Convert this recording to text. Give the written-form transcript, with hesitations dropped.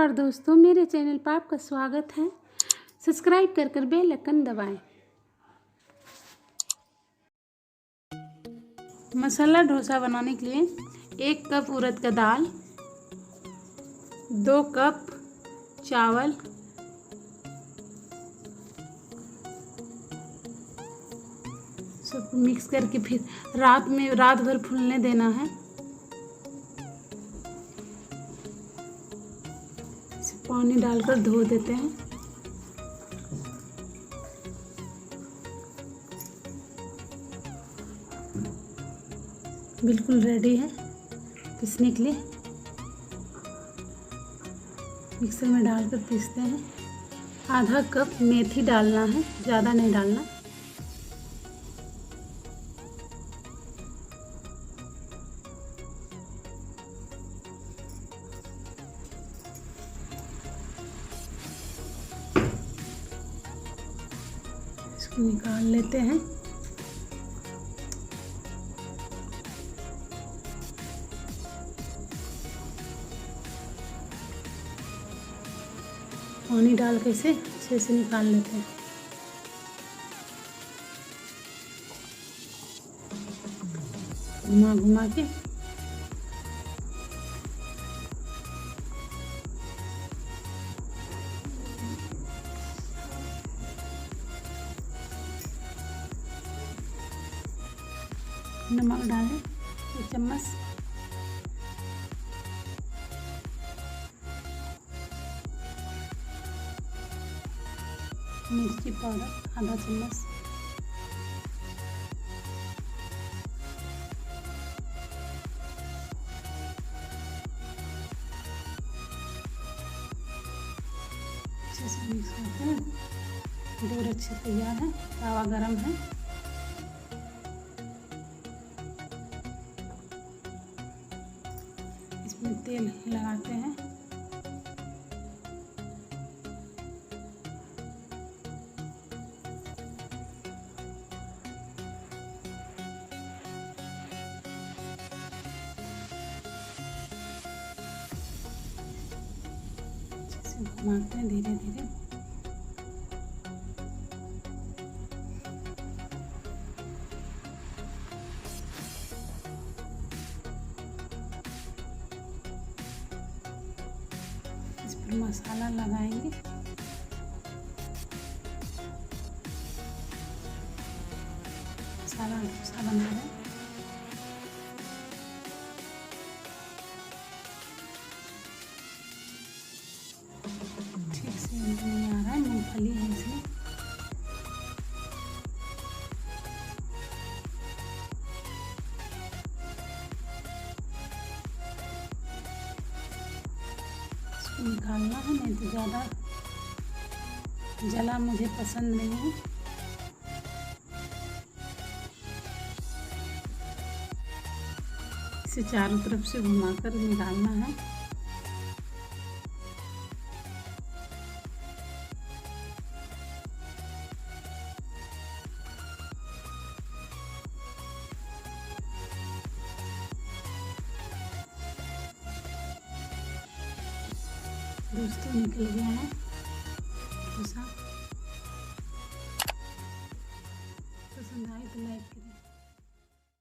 नमस्कार दोस्तों, मेरे चैनल पर आपका स्वागत है। सब्सक्राइब कर बेल आइकन दबाएं। मसाला डोसा बनाने के लिए 1 कप उड़द का दाल, 2 कप चावल, सब मिक्स करके फिर रात भर फूलने देना है। इसे पानी डालकर धो देते हैं। बिल्कुल रेडी है पीसने के लिए। मिक्सर में डालकर पीसते हैं। आधा कप मेथी डालना है, ज़्यादा नहीं डालना। इसको निकाल लेते हैं। पानी डाल के इसे अच्छे से निकाल लेते हैं। घुमा घुमा के नमक डालें 1 चम्मच, मिर्ची पाउडर आधा चम्मच, अच्छे से मिक्स करते हैं। डोर अच्छे तैयार है। तवा गरम है। इसमें तेल लगाते हैं। घुमाते हैं धीरे धीरे। इस पर मसाला लगाएंगे। मसाला डोसा बना रहे हैं। नहीं आ रहा है, मूंगफली है इसमें। इसको निकालना है, नहीं तो ज़्यादा जला मुझे पसंद नहीं है। इसे चारों तरफ से घुमाकर निकालना है। दोस्तों निकल गया है डोसा। पसंद आए तो लाइक